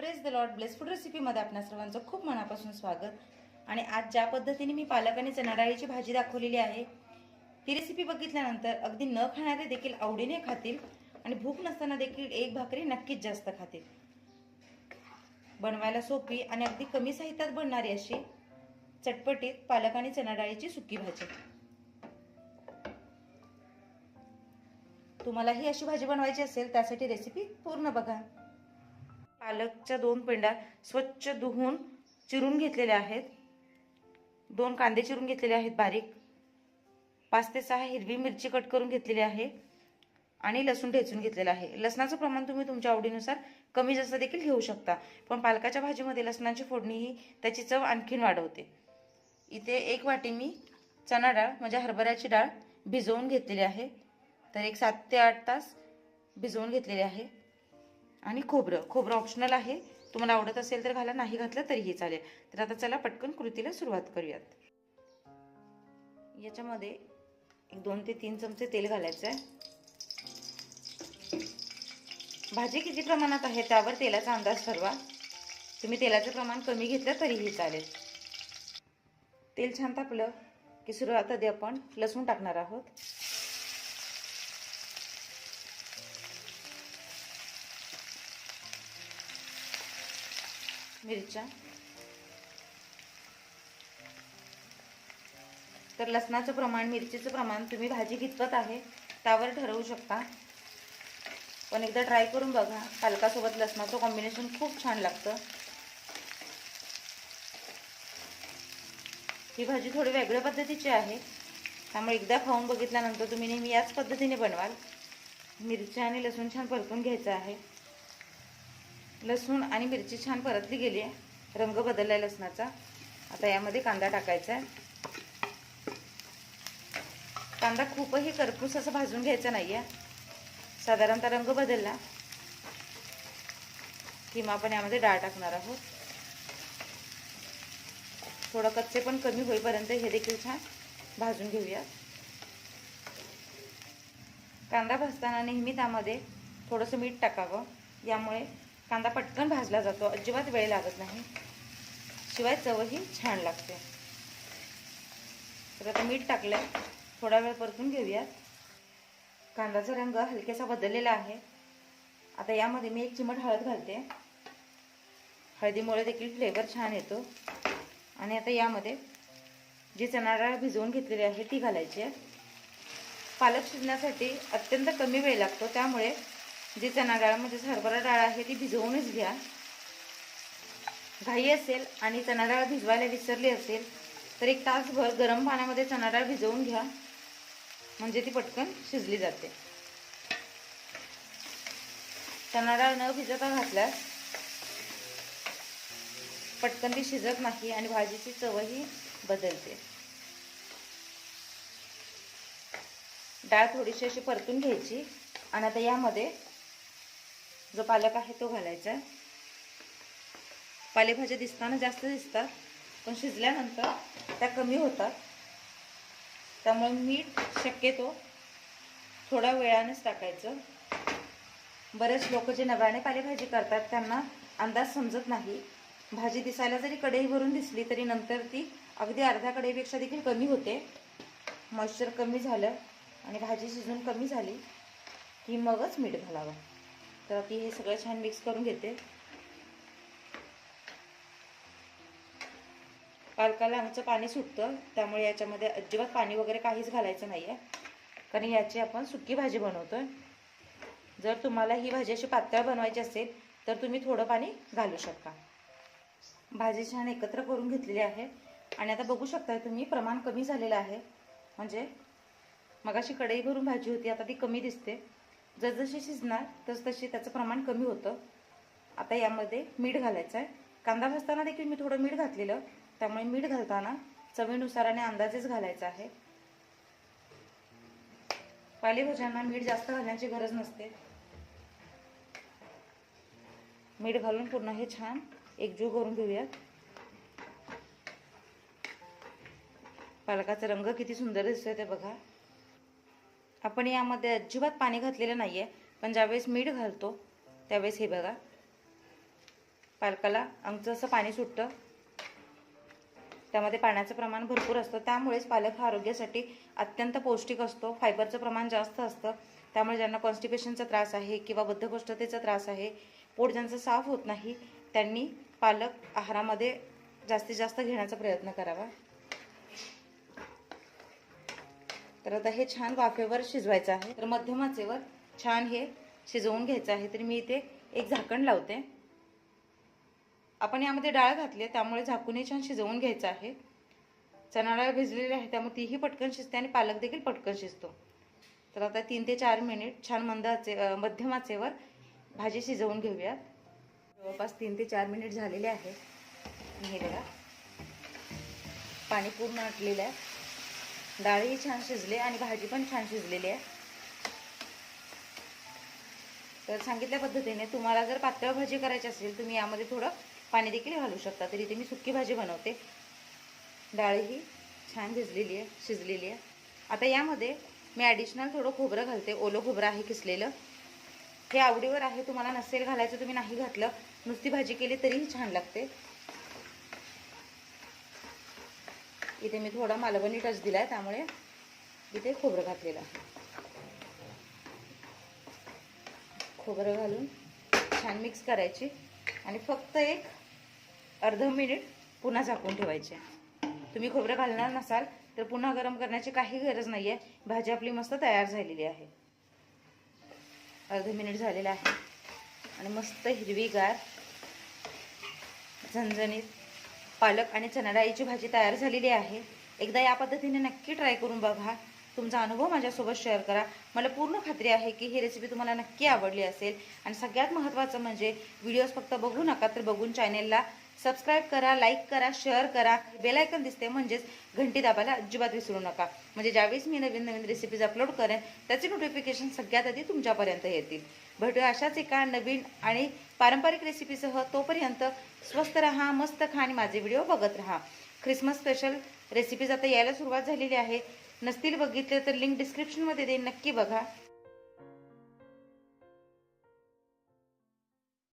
Praise the lord. Bless food रेसिपीमध्ये आपणा सर्वांचं खूप मनापासून स्वागत. आणि आज ज्या पद्धतीने मी पालक आणि चणा डाळीची भाजी दाखवलेली आहे, ती रेसिपी बघितल्यानंतर अगदी न खाणारे देखील आवडीने खातील आणि भूक नसताना देखील एक भाकरी नक्कीच जास्त खातील. बनवायला सोपी आणि अगदी कमी साहित्यात बनणारी अशी चटपटीत पालक आणि चणा डाळीची सुकी भाजी. तुम्हालाही अशी भाजी बनवायची असेल त्यासाठी रेसिपी पूर्ण बघा. पालकच्या 2 पेंड्या स्वच्छ धुवून चिरून घेतलेल्या आहेत. 2 कांदे चिरून घेतलेले आहेत बारीक. 5 ते 6 हिरवी मिरची कट करून घेतलेली आहे आणि लसूण ठेचून घेतलेला आहे. लसणाचं प्रमाण तुम्ही तुमच्या आवडीनुसार कमी जास्त देखील घेऊ शकता, पण पालकाच्या भाजीमध्ये लसणाची फोडणी ही त्याची चव आणखीन वाढवते. इथे 1 वाटी मी चणा डाळ म्हणजे हरभऱ्याची डाळ भिजवून घेतलेली आहे. तर एक 7 ते 8 तास भिजवून घेतलेले आहे. आणि खोबरं ऑप्शनल आहे, तुम्हाला आवडत असेल तर घाला, नाही घातलं तरीही चालेल. तर आता चला पटकन कृतीला सुरुवात करूयात. याच्यामध्ये एक 2 ते 3 चमचे तेल घालायचं आहे. भाजी किती प्रमाणात आहे त्यावर तेलाचा अंदाज ठरवा. तुम्ही तेलाचं प्रमाण कमी घेतलं तरीही चालेल. तेल छान तापलं की सुरुवात आधी आपण लसूण टाकणार आहोत. मिरच्या, तर लसणाचं प्रमाण मिरचीचं प्रमाण तुम्ही भाजी कितपत आहे त्यावर ठरवू शकता, पण एकदा ट्राय करून बघा. पालकासोबत लसणाचं कॉम्बिनेशन खूप छान लागतं. ही भाजी थोडी वेगळ्या पद्धतीची आहे, त्यामुळे एकदा खाऊन बघितल्यानंतर तुम्ही नेहमी याच पद्धतीने बनवाल. मिरच्या आणि लसूण छान परतून घ्यायचं आहे. लसूण आणि मिरची छान परतली गेली आहे, रंग बदललाय लसणाचा. आता यामध्ये कांदा टाकायचा आहे. कांदा खूपही करपूस असं भाजून घ्यायचा नाहीये. साधारणतः रंग बदलला की मग आपण यामध्ये डाळ टाकणार आहोत. थोडं कच्चे पण कमी होईपर्यंत हे देखील छान भाजून घेऊया. कांदा भाजताना नेहमी त्यामध्ये थोडंसं मीठ टाकावं, यामुळे कांदा पटकन भाजला जातो, अजिबात वेळ लागत नाही, शिवाय चवही छान लागते. तर आता मीठ टाकलंय, थोडा वेळ परतून घेऊयात. कांद्याचा रंग हलकेसा बदललेला आहे. आता यामध्ये मी 1 चिमट हळद घालते. हळदीमुळे देखील फ्लेवर छान येतो. आणि आता यामध्ये जी चणा डाळ भिजवून घेतलेली आहे ती घालायची आहे. पालक शिजण्यासाठी अत्यंत कमी वेळ लागतो, त्यामुळे जी चणा डाळ म्हणजे हरभरा डाळ आहे ती भिजवूनच घ्या. घाई असेल आणि चणा डाळ भिजवायला विसरली असेल तर 1 तासभर गरम पाण्यामध्ये चणा डाळ भिजवून घ्या, म्हणजे ती पटकन शिजली जाते. चणा डाळ न भिजवता घातल्यास पटकन ती शिजत नाही आणि भाजीची चवही बदलते. डाळ थोडीशी अशी परतून घ्यायची आणि आता यामध्ये जो पालक आहे तो घालायचा आहे. पालेभाज्या दिसताना जास्त दिसतात, पण शिजल्यानंतर त्या कमी होतात, त्यामुळे मीठ शक्यतो थोड्या वेळानेच टाकायचं. बरेच लोक जे नव्याने पालेभाजी करतात त्यांना अंदाज समजत नाही. भाजी दिसायला जरी कढई भरून दिसली तरी नंतर ती अगदी अर्ध्या कढईपेक्षा देखील कमी होते. मॉइश्चर कमी झालं आणि भाजी शिजून कमी झाली की मगच मीठ घालावं. तर ती हे सगळं छान मिक्स करून घेते. पालकाला आमचं पाणी सुटतं, त्यामुळे याच्यामध्ये अजिबात पाणी वगैरे काहीच घालायचं नाही आहे, कारण याची आपण सुकी भाजी बनवतोय. जर तुम्हाला ही भाजी अशी पातळ बनवायची असेल तर तुम्ही थोडं पाणी घालू शकता. भाजी छान एकत्र करून घेतलेली आहे आणि आता बघू शकता तुम्ही प्रमाण कमी झालेलं आहे. म्हणजे मगाशी कढई भरून भाजी होती, आता ती कमी दिसते. जसजशी शिजणार तसतशी त्याचं प्रमाण कमी होतं. आता यामध्ये मीठ घालायचं आहे. कांदा भाजताना देखील मी थोडं मीठ घातलेलं, त्यामुळे मीठ घालताना चवीनुसार आणि अंदाजेच घालायचं आहे. पालेभाज्यांना मीठ जास्त घालण्याची गरज नसते. मीठ घालून पूर्ण हे छान एकजीव करून घेऊयात. पालकाचा रंग किती सुंदर दिसतोय ते बघा. आपण यामध्ये अजिबात पाणी घातलेलं नाहीये, पण ज्यावेळेस मीठ घालतो त्यावेळेस हे बघा पालकाला अंगचं असं पाणी सुटतं, त्यामध्ये पाण्याचं प्रमाण भरपूर असतं, त्यामुळेच पालक हा आरोग्यासाठी अत्यंत पौष्टिक असतो. फायबरचं प्रमाण जास्त असतं, त्यामुळे ज्यांना कॉन्स्टिपेशनचा त्रास आहे किंवा बद्धकोष्ठतेचा त्रास आहे, पोट ज्यांचं साफ होत नाही, त्यांनी पालक आहारामध्ये जास्तीत जास्त घेण्याचा प्रयत्न करावा. तर आता हे छान वाफेवर शिजवायचं आहे. तर मध्यम आचेवर छान हे शिजवून घ्यायचं आहे. तर मी इथे एक झाकण लावते. आपण यामध्ये डाळ घातली त्यामुळे झाकूनही छान शिजवून घ्यायचं आहे. चणा डाळ भिजलेली आहे त्यामुळे तीही पटकन शिजते आणि पालक देखील पटकन शिजतो. तर आता 3 ते 4 मिनिट छान मध्यम आचेवर भाजी शिजवून घेऊयात. जवळपास 3 ते 4 मिनिट झालेले आहेत. हे बघा, पाणी पूर्ण आटलेलं आहे, डाळही छान शिजले आणि भाजी पण छान शिजलेली आहे. तर सांगितल्या पद्धतीने तुम्हाला जर पातळ भाजी करायची असेल तुम्ही यामध्ये थोडं पाणी देखील घालू शकता. तरी इथे मी सुकी भाजी बनवते. डाळही छान भिजलेली आहे, शिजलेली आहे. आता यामध्ये मी ॲडिशनल थोडं खोबरं घालते. ओलं खोबरं आहे किसलेलं. हे आवडीवर आहे, तुम्हाला नसेल घालायचं तुम्ही नाही घातलं, नुसती भाजी केली तरीही छान लागते. इथे मी थोडा मालवणी टच दिलाय त्यामुळे इथे खोबरं घातलेलं आहे. खोबरं घालून छान मिक्स करायची आणि फक्त एक अर्धा मिनिट पुन्हा झाकून ठेवायचे. तुम्ही खोबरं घालणार नसाल तर पुन्हा गरम करण्याची काही गरज नाही आहे. भाजी आपली मस्त तयार झालेली आहे. अर्धा मिनिट झालेलं आहे आणि मस्त हिरवीगार झणझणीत पालक आणि चणा डाळीची भाजी तयार झालेली आहे. एकदा या पद्धतीने नक्की ट्राय करून बघा. तुमचा अनुभव माझ्यासोबत शेअर करा. मला पूर्ण खात्री आहे की ही रेसिपी तुम्हाला नक्की आवडली असेल. आणि सगळ्यात महत्त्वाचं म्हणजे व्हिडिओज फक्त बघू नका तर बघून चॅनेलला सबस्क्राईब करा, लाईक करा, शेअर करा. बेल आयकॉन दिसते म्हणजेच घंटी दाबायला अजिबात विसरू नका. म्हणजे ज्यावेळेस मी नवीन नवीन रेसिपीज अपलोड करेन त्याचे नोटिफिकेशन सगळ्यात आधी तुमच्यापर्यंत येतील. भेटूया अशाच एका नवीन आणि पारंपरिक रेसिपीसह. तोपर्यंत स्वस्त रहा, मस्त खा आणि माझे व्हिडिओ बघत राहा. ख्रिसमस स्पेशल रेसिपीज आता यायला सुरुवात झालेली आहे. नसतील बघितले तर लिंक डिस्क्रिप्शनमध्ये देईन, नक्की बघा.